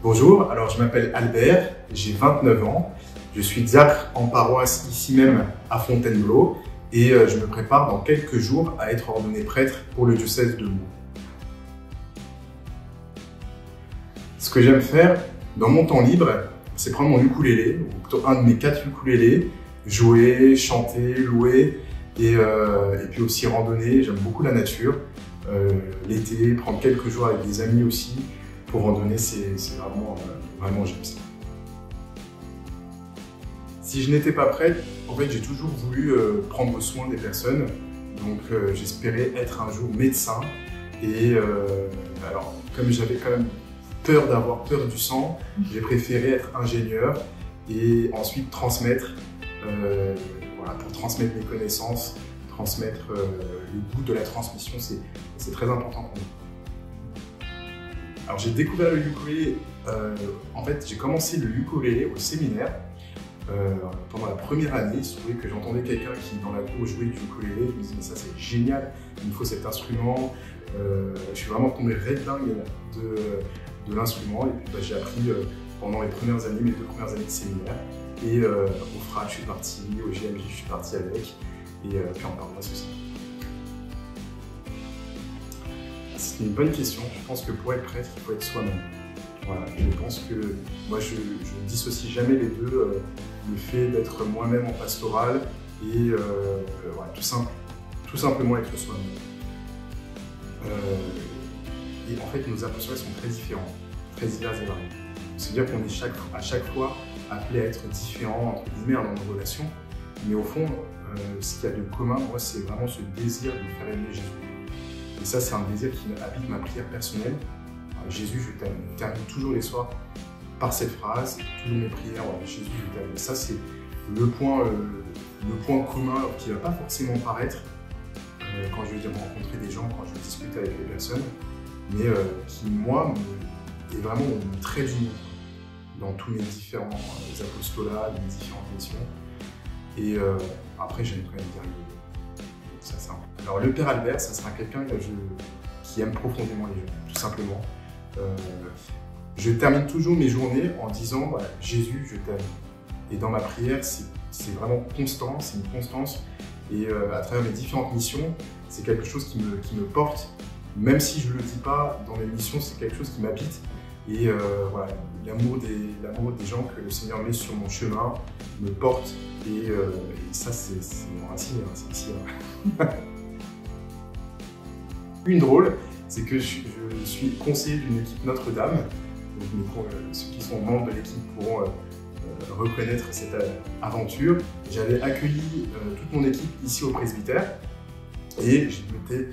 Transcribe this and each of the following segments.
Bonjour, alors je m'appelle Albert, j'ai 29 ans, je suis diacre en paroisse ici même à Fontainebleau et je me prépare dans quelques jours à être ordonné prêtre pour le diocèse de Meaux. Ce que j'aime faire dans mon temps libre, c'est prendre mon ukulélé, ou plutôt un de mes 4 ukulélés, jouer, chanter, louer et puis aussi randonner. J'aime beaucoup la nature, l'été, prendre quelques jours avec des amis aussi. Pour randonner, c'est vraiment j'aime ça. Si je n'étais pas prêtre, en fait, j'ai toujours voulu prendre soin des personnes. Donc, j'espérais être un jour médecin. Et alors, comme j'avais quand même d'avoir peur du sang, j'ai préféré être ingénieur et ensuite transmettre, voilà, pour transmettre mes connaissances, transmettre le goût de la transmission, c'est très important pour moi. Alors j'ai découvert le ukulélé, en fait j'ai commencé le ukulélé au séminaire. Pendant la première année, il se trouvait que j'entendais quelqu'un qui dans la cour jouait du ukulélé. Je me disais mais ça c'est génial, il me faut cet instrument. Je suis vraiment tombé dingue de l'instrument et puis j'ai appris pendant les premières années, mes 2 premières années de séminaire. Et au FRA je suis parti, au GMJ je suis parti avec et puis en paroisse aussi. C'est une bonne question. Je pense que pour être prêtre, il faut être soi-même. Voilà. Je pense que moi, je ne dissocie jamais les deux. Le fait d'être moi-même en pastoral et voilà, tout simplement être soi-même. Et en fait, nos apostolats sont très différents, très divers et variés. C'est-à-dire qu'on est à chaque fois appelé à être différent, entre guillemets, dans nos relations. Mais au fond, ce qu'il y a de commun, moi, c'est vraiment ce désir de faire aimer Jésus. Et ça, c'est un désir qui habite ma prière personnelle. Jésus, je t'aime. Je termine toujours les soirs par cette phrase, toutes mes prières, Jésus, je t'aime. Et ça, c'est le point commun qui ne va pas forcément paraître quand je vais rencontrer des gens, quand je vais discuter avec des personnes, mais qui, moi, est vraiment mon trait d'union dans tous mes différents apostolats, mes différentes missions. Et après, j'aime quand même dire ça simple. Alors le Père Albert, ça sera quelqu'un qui aime profondément les gens, tout simplement. Je termine toujours mes journées en disant voilà, Jésus, je t'aime. Et dans ma prière, c'est vraiment constant, c'est une constance. Et à travers mes différentes missions, c'est quelque chose qui me porte. Même si je ne le dis pas dans mes missions, c'est quelque chose qui m'habite. Et voilà, l'amour des gens que le Seigneur met sur mon chemin me porte. Et ça, c'est mon racine, c'est ici. Une drôle, c'est que je suis conseiller d'une équipe Notre-Dame. Ceux qui sont membres de l'équipe pourront reconnaître cette aventure. J'avais accueilli toute mon équipe ici au presbytère et j'avais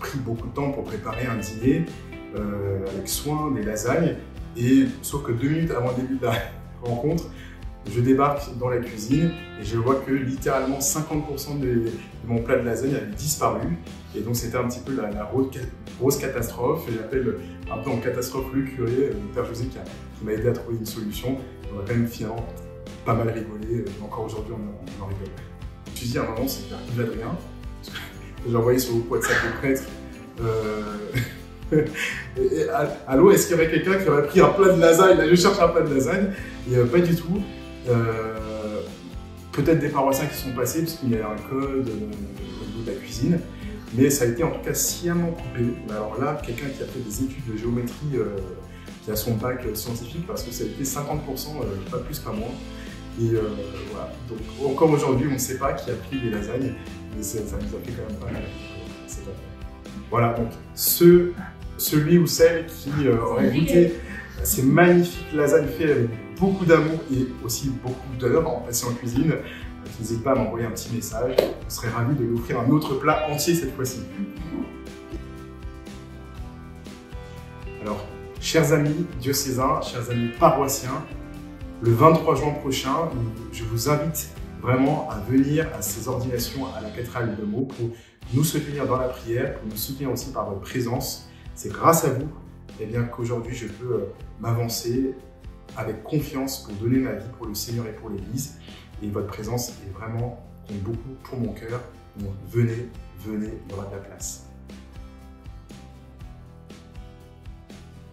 pris beaucoup de temps pour préparer un dîner avec soin, des lasagnes. Et sauf que 2 minutes avant le début de la rencontre, je débarque dans la cuisine et je vois que littéralement 50% de mon plat de lasagne avait disparu. Et donc c'était un petit peu la grosse catastrophe. J'appelle un peu en catastrophe le curé, le Père José, qui m'a aidé à trouver une solution. On a quand même finalement pas mal rigolé. Encore aujourd'hui, on en rigole. Je me suis dit à un moment, c'est Yves Adrien. J'ai envoyé sur le WhatsApp des prêtres. Allô, est-ce qu'il y aurait quelqu'un qui aurait pris un plat de lasagne? Là, je cherche un plat de lasagne. Et pas du tout. Peut-être des paroissiens qui sont passés parce qu'il y a un code au niveau de la cuisine, mais ça a été en tout cas sciemment coupé. Alors là, quelqu'un qui a fait des études de géométrie, qui a son bac scientifique, parce que ça a été 50%, pas plus pas moins. Et voilà. Donc encore aujourd'hui, on ne sait pas qui a pris les lasagnes, mais ça nous a fait quand même pas mal. Voilà, donc celui ou celle qui aurait goûté ces magnifiques lasagnes faites avec beaucoup d'amour et aussi beaucoup d'heures en passant en cuisine, n'hésitez pas à m'envoyer un petit message. On serait ravis de lui offrir un autre plat entier cette fois-ci. Alors, chers amis diocésains, chers amis paroissiens, le 23 juin prochain, je vous invite vraiment à venir à ces ordinations à la cathédrale de Meaux pour nous soutenir dans la prière, pour nous soutenir aussi par votre présence. C'est grâce à vous qu'aujourd'hui je peux m'avancer avec confiance pour donner ma vie pour le Seigneur et pour l'Église. Et votre présence est vraiment compte beaucoup pour mon cœur. Donc venez, il y aura de la place.